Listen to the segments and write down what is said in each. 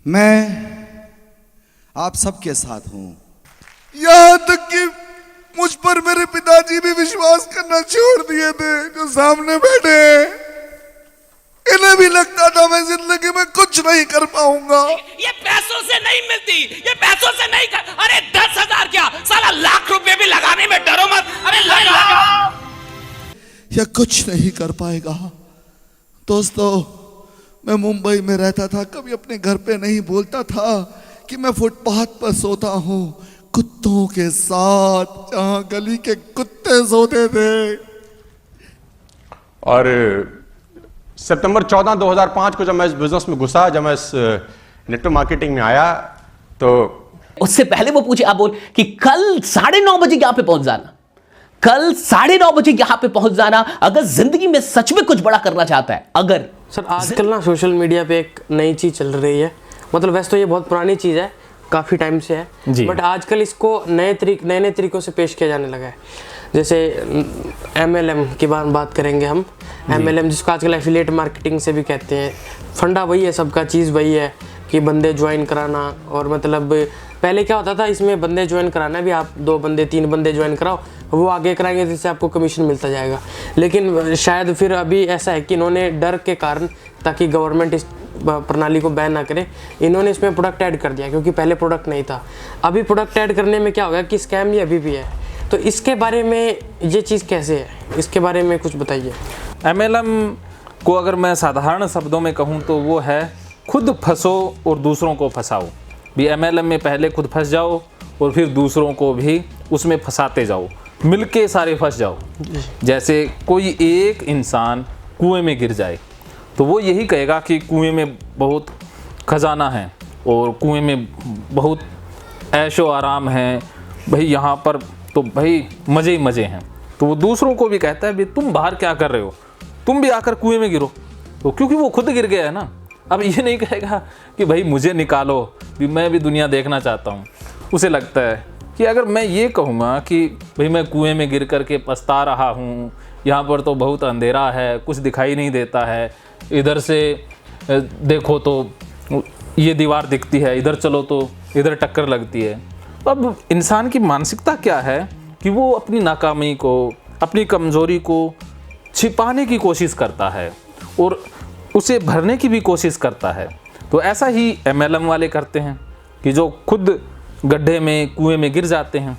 मैं आप सबके साथ हूं। यहाँ तक कि मुझ पर मेरे पिताजी भी विश्वास करना छोड़ दिए थे, जो सामने बैठे हैं। इन्हें भी लगता था मैं जिंदगी में कुछ नहीं कर पाऊंगा। ये पैसों से नहीं मिलती, ये पैसों से नहीं कर। अरे 10,000 क्या, साला लाख रुपए भी लगाने में डरो मत। अरे लगा यह कुछ नहीं कर पाएगा। दोस्तों, मैं मुंबई में रहता था, कभी अपने घर पे नहीं बोलता था कि मैं फुटपाथ पर सोता हूँ कुत्तों के साथ, जहां गली के कुत्ते सोते थे। और सितंबर 14, 2005 को जब मैं इस बिजनेस में घुसा, जब मैं इस नेटवर्क मार्केटिंग में आया, तो उससे पहले वो पूछे, आप बोल कि कल 9:30 बजे यहां पे पहुंच जाना, कल 9:30 बजे यहां पे पहुंच जाना अगर जिंदगी में सच में कुछ बड़ा करना चाहता है। अगर सर आजकल ना सोशल मीडिया पे एक नई चीज़ चल रही है, मतलब वैसे तो ये बहुत पुरानी चीज़ है, काफ़ी टाइम से है, बट आजकल इसको नए नए तरीक़ों से पेश किया जाने लगा है। जैसे MLM की बात करेंगे हम। MLM जिसको आजकल एफिलिएट मार्केटिंग से भी कहते हैं। फंडा वही है, सबका चीज़ वही है कि बंदे ज्वाइन कराना। और मतलब पहले क्या होता था, इसमें बंदे ज्वाइन कराना भी, आप 2 बंदे 3 बंदे ज्वाइन कराओ, वो आगे कराएंगे, जिससे आपको कमीशन मिलता जाएगा। लेकिन शायद फिर अभी ऐसा है कि इन्होंने डर के कारण, ताकि गवर्नमेंट इस प्रणाली को बैन ना करे, इन्होंने इसमें प्रोडक्ट ऐड कर दिया, क्योंकि पहले प्रोडक्ट नहीं था। अभी प्रोडक्ट ऐड करने में क्या होगा कि स्कैम ये अभी भी है। तो इसके बारे में ये चीज़ कैसे है, इसके बारे में कुछ बताइए। MLM को अगर मैं साधारण शब्दों में कहूँ तो वो है खुद फंसो और दूसरों को फंसाओ। भी MLM में पहले खुद फंस जाओ और फिर दूसरों को भी उसमें फंसाते जाओ, मिलके सारे फंस जाओ। जैसे कोई एक इंसान कुएं में गिर जाए तो वो यही कहेगा कि कुएं में बहुत खजाना है और कुएं में बहुत ऐशो आराम है, भाई यहाँ पर तो भाई मज़े ही मज़े हैं। तो वो दूसरों को भी कहता है, भाई तुम बाहर क्या कर रहे हो, तुम भी आकर कुएं में गिरो। तो क्योंकि वो खुद गिर गया है ना, अब ये नहीं कहेगा कि भाई मुझे निकालो, भी मैं भी दुनिया देखना चाहता हूँ। उसे लगता है कि अगर मैं ये कहूँगा कि भाई मैं कुएं में गिर करके पछता रहा हूँ, यहाँ पर तो बहुत अंधेरा है, कुछ दिखाई नहीं देता है, इधर से देखो तो ये दीवार दिखती है, इधर चलो तो इधर टक्कर लगती है। तो अब इंसान की मानसिकता क्या है कि वो अपनी नाकामी को, अपनी कमज़ोरी को छिपाने की कोशिश करता है और उसे भरने की भी कोशिश करता है। तो ऐसा ही MLM वाले करते हैं कि जो खुद गड्ढे में, कुएं में गिर जाते हैं।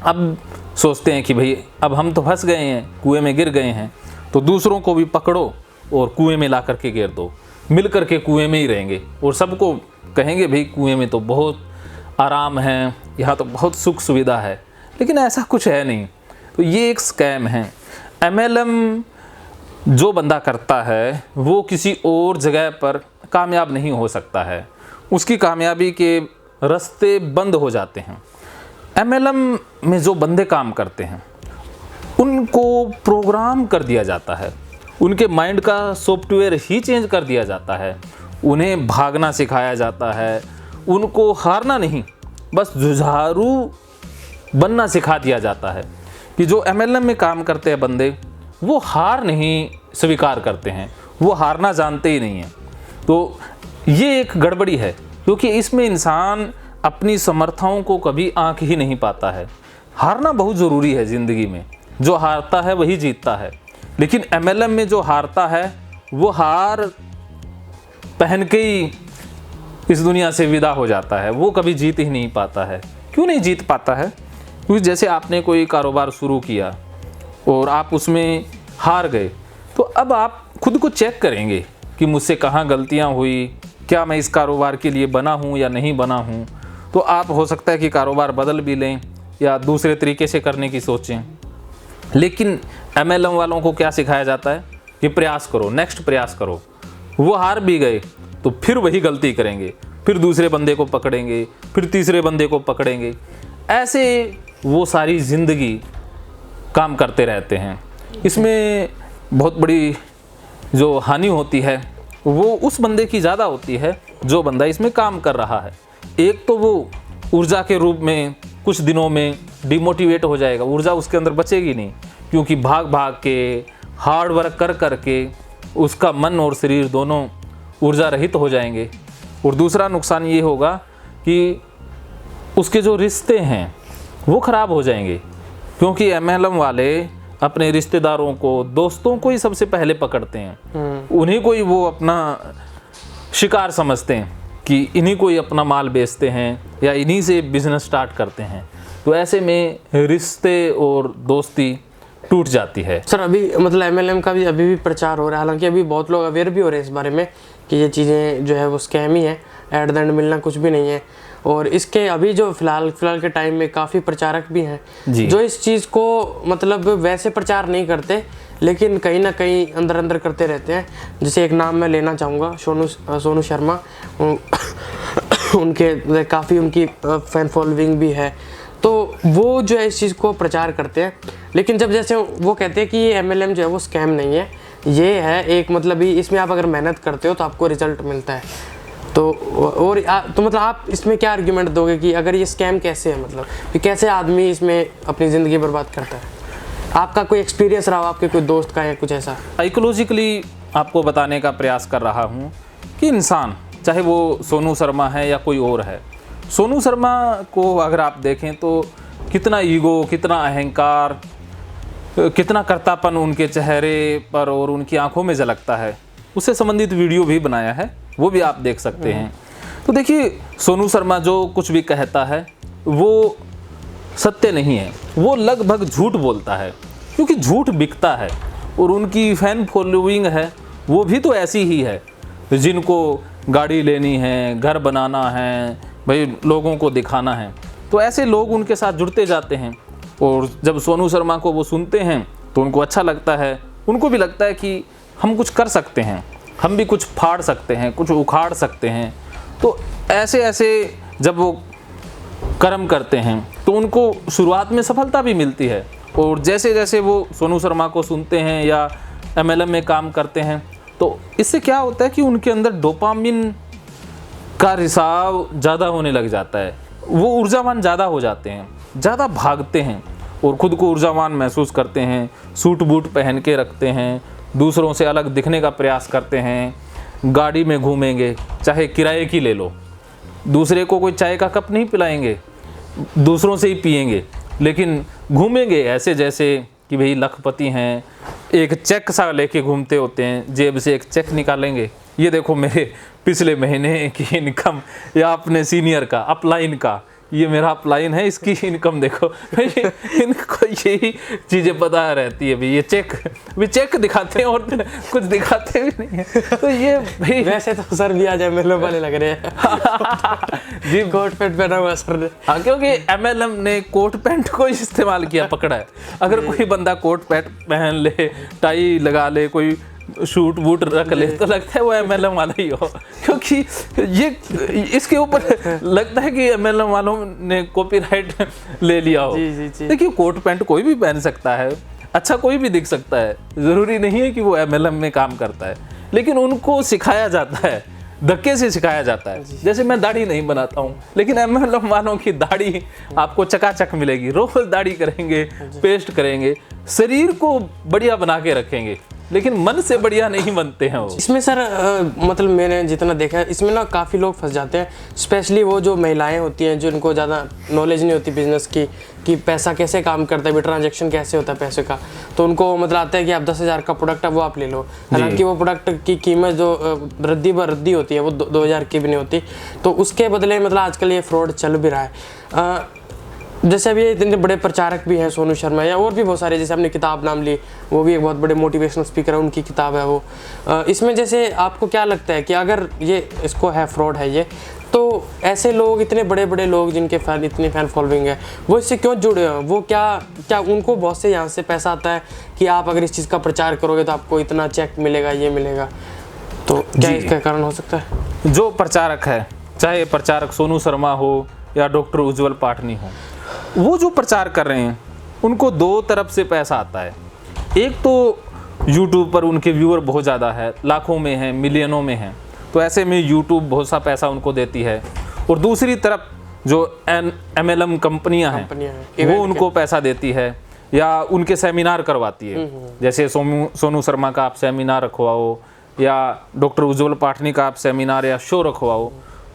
अब सोचते हैं कि भाई अब हम तो फंस गए हैं, कुएं में गिर गए हैं, तो दूसरों को भी पकड़ो और कुएं में ला करके गिर दो, मिल करके कुएं में ही रहेंगे और सबको कहेंगे भाई कुएं में तो बहुत आराम है, यहाँ तो बहुत सुख सुविधा है। लेकिन ऐसा कुछ है नहीं। तो ये एक स्कैम है। MLM जो बंदा करता है वो किसी और जगह पर कामयाब नहीं हो सकता है, उसकी कामयाबी के रास्ते बंद हो जाते हैं। MLM में जो बंदे काम करते हैं उनको प्रोग्राम कर दिया जाता है, उनके माइंड का सॉफ्टवेयर ही चेंज कर दिया जाता है। उन्हें भागना सिखाया जाता है, उनको हारना नहीं, बस जुझारू बनना सिखा दिया जाता है। कि जो MLM में काम करते हैं बंदे, वो हार नहीं स्वीकार करते हैं, वो हारना जानते ही नहीं हैं। तो ये एक गड़बड़ी है, क्योंकि इसमें इंसान अपनी समर्थाओं को कभी आंक ही नहीं पाता है। हारना बहुत ज़रूरी है ज़िंदगी में, जो हारता है वही जीतता है। लेकिन MLM में जो हारता है वो हार पहन के ही इस दुनिया से विदा हो जाता है, वो कभी जीत ही नहीं पाता है। क्यों नहीं जीत पाता है? क्योंकि जैसे आपने कोई कारोबार शुरू किया और आप उसमें हार गए, तो अब आप खुद को चेक करेंगे कि मुझसे कहाँ गलतियाँ हुई, क्या मैं इस कारोबार के लिए बना हूँ या नहीं बना हूँ। तो आप हो सकता है कि कारोबार बदल भी लें या दूसरे तरीके से करने की सोचें। लेकिन MLM वालों को क्या सिखाया जाता है कि प्रयास करो, नेक्स्ट प्रयास करो। वो हार भी गए तो फिर वही गलती करेंगे, फिर दूसरे बंदे को पकड़ेंगे, फिर तीसरे बंदे को पकड़ेंगे। ऐसे वो सारी ज़िंदगी काम करते रहते हैं। इसमें बहुत बड़ी जो हानि होती है वो उस बंदे की ज़्यादा होती है जो बंदा इसमें काम कर रहा है। एक तो वो ऊर्जा के रूप में कुछ दिनों में डिमोटिवेट हो जाएगा, ऊर्जा उसके अंदर बचेगी नहीं, क्योंकि भाग भाग के हार्ड वर्क कर कर के उसका मन और शरीर दोनों ऊर्जा रहित हो जाएंगे। और दूसरा नुकसान ये होगा कि उसके जो रिश्ते हैं वो ख़राब हो जाएंगे, क्योंकि MLM वाले अपने रिश्तेदारों को, दोस्तों को ही सबसे पहले पकड़ते हैं। उन्हीं को ही वो अपना शिकार समझते हैं कि इन्हीं को ही अपना माल बेचते हैं या इन्हीं से बिजनेस स्टार्ट करते हैं। तो ऐसे में रिश्ते और दोस्ती टूट जाती है। सर अभी मतलब MLM का भी अभी भी प्रचार हो रहा है, हालांकि अभी बहुत लोग अवेयर भी हो रहे हैं इस बारे में कि ये चीज़ें जो है वो स्कैम ही है, एट द एंड मिलना कुछ भी नहीं है। और इसके अभी जो फिलहाल के टाइम में काफ़ी प्रचारक भी हैं जो इस चीज़ को मतलब वैसे प्रचार नहीं करते, लेकिन कहीं ना कहीं अंदर अंदर करते रहते हैं। जैसे एक नाम मैं लेना चाहूँगा, सोनू शर्मा। उनके काफ़ी उनकी फैन फॉलोइंग भी है, तो वो जो है इस चीज़ को प्रचार करते हैं। लेकिन जब जैसे वो कहते हैं कि ये MLM जो है वो स्कैम नहीं है, ये है एक मतलब ही इसमें आप अगर मेहनत करते हो तो आपको रिजल्ट मिलता है। तो तो मतलब आप इसमें क्या आर्ग्यूमेंट दोगे कि अगर ये स्कैम कैसे है, मतलब कि कैसे आदमी इसमें अपनी ज़िंदगी बर्बाद करता है? आपका कोई एक्सपीरियंस रहा हो, आपके कोई दोस्त का या कुछ ऐसा? साइकोलॉजिकली आपको बताने का प्रयास कर रहा हूँ कि इंसान, चाहे वो सोनू शर्मा है या कोई और है, सोनू शर्मा को अगर आप देखें तो कितना ईगो, कितना अहंकार, कितना कर्तापन उनके चेहरे पर और उनकी आंखों में झलकता है। उससे संबंधित वीडियो भी बनाया है, वो भी आप देख सकते हैं। तो देखिए, सोनू शर्मा जो कुछ भी कहता है वो सत्य नहीं है, वो लगभग झूठ बोलता है, क्योंकि झूठ बिकता है। और उनकी फैन फॉलोइंग है वो भी तो ऐसी ही है, जिनको गाड़ी लेनी है, घर बनाना है, भाई लोगों को दिखाना है। तो ऐसे लोग उनके साथ जुड़ते जाते हैं, और जब सोनू शर्मा को वो सुनते हैं तो उनको अच्छा लगता है। उनको भी लगता है कि हम कुछ कर सकते हैं, हम भी कुछ फाड़ सकते हैं, कुछ उखाड़ सकते हैं। तो ऐसे ऐसे जब वो कर्म करते हैं तो उनको शुरुआत में सफलता भी मिलती है, और जैसे जैसे वो सोनू शर्मा को सुनते हैं या MLM में काम करते हैं तो इससे क्या होता है कि उनके अंदर डोपामिन का रिसाव ज़्यादा होने लग जाता है। वो ऊर्जावान ज़्यादा हो जाते हैं, ज़्यादा भागते हैं और ख़ुद को ऊर्जावान महसूस करते हैं, सूट बूट पहन के रखते हैं, दूसरों से अलग दिखने का प्रयास करते हैं, गाड़ी में घूमेंगे, चाहे किराए की ले लो, दूसरे को कोई चाय का कप नहीं पिलाएंगे, दूसरों से ही पिएंगे, लेकिन घूमेंगे ऐसे जैसे कि भाई लखपति हैं। एक चेक सा लेके घूमते होते हैं, जेब से एक चेक निकालेंगे, ये देखो मेरे पिछले महीने की इनकम, या अपने सीनियर का अपलाइन का, ये मेरा अपलाइन है, इसकी इनकम देखो। इनको यही चीज़ें पता रहती है, भाई ये चेक दिखाते हैं और कुछ दिखाते भी नहीं है। तो ये भाई वैसे तो सर भी आज MLM वाले लग रहे हैं। जी, कोट पैंट पहना हुआ सर ने। हाँ, क्योंकि MLM ने कोट पैंट को इस्तेमाल किया, पकड़ा है। अगर कोई बंदा कोट पैंट पहन ले, टाई लगा ले, कोई शूट बूट रख ले, तो लगता है वो MLM वाला ही हो, क्योंकि ये इसके ऊपर लगता है कि MLM वालों ने कॉपीराइट ले लिया हो। देखिए, कोट पैंट कोई भी पहन सकता है, अच्छा कोई भी दिख सकता है, ज़रूरी नहीं है कि वो MLM में काम करता है, लेकिन उनको सिखाया जाता है, धक्के से सिखाया जाता है। जैसे मैं दाढ़ी नहीं बनाता हूँ, लेकिन MLM वालों की दाढ़ी आपको चकाचक मिलेगी, रोज दाढ़ी करेंगे, पेस्ट करेंगे, शरीर को बढ़िया बना के रखेंगे, लेकिन मन से बढ़िया नहीं बनते हैं वो। इसमें सर मतलब मैंने जितना देखा है, इसमें ना काफ़ी लोग फंस जाते हैं, स्पेशली वो जो महिलाएं होती हैं जिनको ज़्यादा नॉलेज नहीं होती बिजनेस की कि पैसा कैसे काम करता है, ट्रांजैक्शन कैसे होता है पैसे का। तो उनको मतलब आता है कि आप 10,000 का प्रोडक्ट है वो आप ले लो, हालांकि वो प्रोडक्ट की कीमत जो रद्दी होती है वो 2,000 की भी नहीं होती। तो उसके बदले मतलब आजकल ये फ्रॉड चल भी रहा है। जैसे अभी इतने बड़े प्रचारक भी हैं, सोनू शर्मा या और भी बहुत सारे, जैसे आपने किताब नाम ली, वो भी एक बहुत बड़े मोटिवेशनल स्पीकर है, उनकी किताब है वो। इसमें जैसे आपको क्या लगता है कि अगर ये इसको है फ्रॉड है ये, तो ऐसे लोग, इतने बड़े बड़े लोग जिनके इतनी फैन फॉलोइंग है, वो इससे क्यों जुड़े हैं? वो क्या उनको बहुत से यहाँ से पैसा आता है कि आप अगर इस चीज़ का प्रचार करोगे तो आपको इतना चेक मिलेगा, ये मिलेगा, तो क्या इसका कारण हो सकता है? जो प्रचारक है, चाहे प्रचारक सोनू शर्मा हो या डॉक्टर उज्जवल पाटनी हो, वो जो प्रचार कर रहे हैं उनको दो तरफ से पैसा आता है। एक तो YouTube पर उनके व्यूअर बहुत ज़्यादा है, लाखों में हैं, मिलियनों में हैं, तो ऐसे में YouTube बहुत सा पैसा उनको देती है। और दूसरी तरफ जो MLM कंपनियां हैं वो उनको पैसा देती है या उनके सेमिनार करवाती है। जैसे सोनू शर्मा का आप सेमिनार रखवाओ या डॉक्टर उज्जवल पाटनी का आप सेमिनार या शो रखवाओ,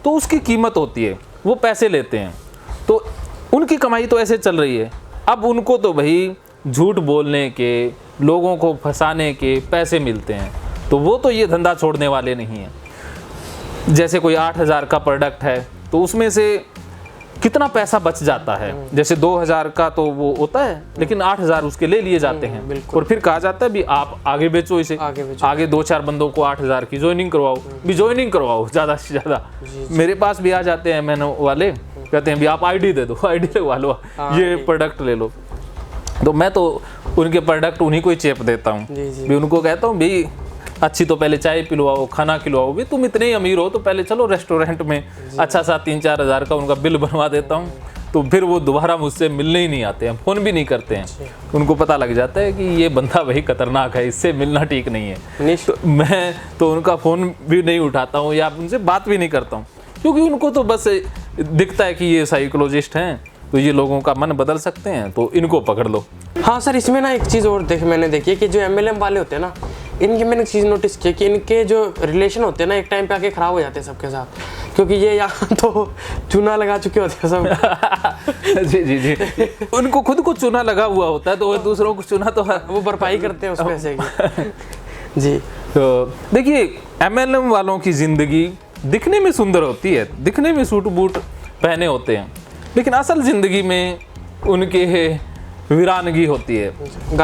तो उसकी कीमत होती है, वो पैसे लेते हैं। तो उनकी कमाई तो ऐसे चल रही है। अब उनको तो भाई झूठ बोलने के, लोगों को फंसाने के पैसे मिलते हैं, तो वो तो ये धंधा छोड़ने वाले नहीं हैं। जैसे कोई 8,000 का प्रोडक्ट है तो उसमें से कितना पैसा बच जाता है, जैसे 2,000 का तो वो होता है, लेकिन 8,000 उसके ले लिए जाते हैं और फिर कहा जाता है भी आप आगे बेचो इसे, आगे 2-4 बंदों को 8,000 की ज्वाइनिंग करवाओ, भी ज्वाइनिंग करवाओ ज़्यादा से ज़्यादा। मेरे पास भी आ जाते हैं मैंने वाले, कहते हैं भी आप आईडी दे दो, आईडी लगवा लो, ये प्रोडक्ट ले लो। तो मैं तो उनके प्रोडक्ट उन्हीं को ही चेप देता हूँ, भी उनको कहता हूँ भाई अच्छी तो पहले चाय पिलवाओ, खाना खिलवाओ, भी तुम इतने ही अमीर हो तो पहले चलो रेस्टोरेंट में, अच्छा सा 3-4 हज़ार का उनका बिल बनवा देता हूँ। तो फिर वो दोबारा मुझसे मिलने ही नहीं आते हैं, फ़ोन भी नहीं करते हैं। उनको पता लग जाता है कि ये बंदा वही खतरनाक है, इससे मिलना ठीक नहीं है। तो मैं तो उनका फ़ोन भी नहीं उठाता हूँ या उनसे बात भी नहीं करता हूँ, क्योंकि उनको तो बस दिखता है कि ये साइकोलॉजिस्ट हैं, तो ये लोगों का मन बदल सकते हैं, तो इनको पकड़ लो। हाँ सर, इसमें ना एक चीज़ और मैंने देखी है कि जो MLM वाले होते हैं ना, इनकी मैंने एक चीज़ नोटिस की कि इनके जो रिलेशन होते हैं ना, एक टाइम पे आके ख़राब हो जाते हैं सबके साथ, क्योंकि ये यहाँ तो चूना लगा चुके होते हैं सब। जी जी जी, उनको खुद को चूना लगा हुआ होता है, तो वो दूसरों को चूना तो वो भरपाई करते हैं उस पैसे की। जी, तो देखिए MLM वालों की ज़िंदगी दिखने में सुंदर होती है, दिखने में सूट बूट पहने होते हैं, लेकिन असल ज़िंदगी में उनके वीरानगी होती है,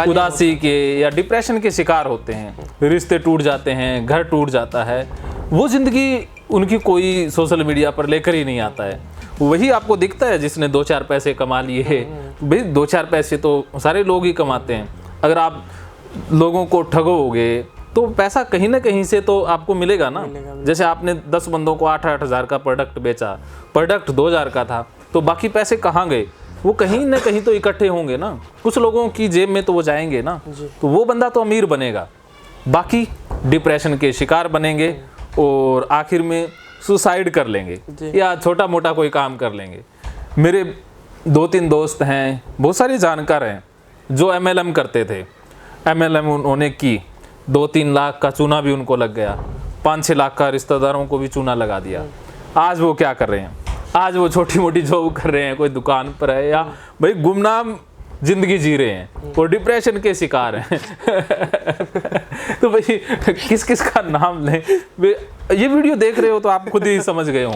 उदासी के या डिप्रेशन के शिकार होते हैं, रिश्ते टूट जाते हैं, घर टूट जाता है। वो ज़िंदगी उनकी कोई सोशल मीडिया पर लेकर ही नहीं आता है। वही आपको दिखता है जिसने 2-4 पैसे कमा लिए। भाई 2-4 पैसे तो सारे लोग ही कमाते हैं। अगर आप लोगों को ठगोगे तो पैसा कहीं ना कहीं से तो आपको मिलेगा ना। जैसे आपने 10 बंदों को 8-8 हज़ार का प्रोडक्ट बेचा, प्रोडक्ट 2,000 का था, तो बाकी पैसे कहाँ गए? वो कहीं ना कहीं तो इकट्ठे होंगे ना, कुछ लोगों की जेब में तो वो जाएंगे ना। तो वो बंदा तो अमीर बनेगा, बाकी डिप्रेशन के शिकार बनेंगे और आखिर में सुसाइड कर लेंगे या छोटा मोटा कोई काम कर लेंगे। मेरे 2-3 दोस्त हैं, बहुत सारे जानकार हैं जो MLM करते थे। MLM उन्होंने की, 2-3 लाख का चूना भी उनको लग गया, 5-6 लाख का रिश्तेदारों को भी चूना लगा दिया। आज वो क्या कर रहे हैं? आज वो छोटी मोटी जॉब कर रहे हैं, कोई दुकान पर है, या भाई गुमनाम जिंदगी जी रहे हैं और डिप्रेशन के शिकार हैं। तो भाई किस किस का नाम लें? ये वीडियो देख रहे हो तो आप खुद ही समझ गए होंगे।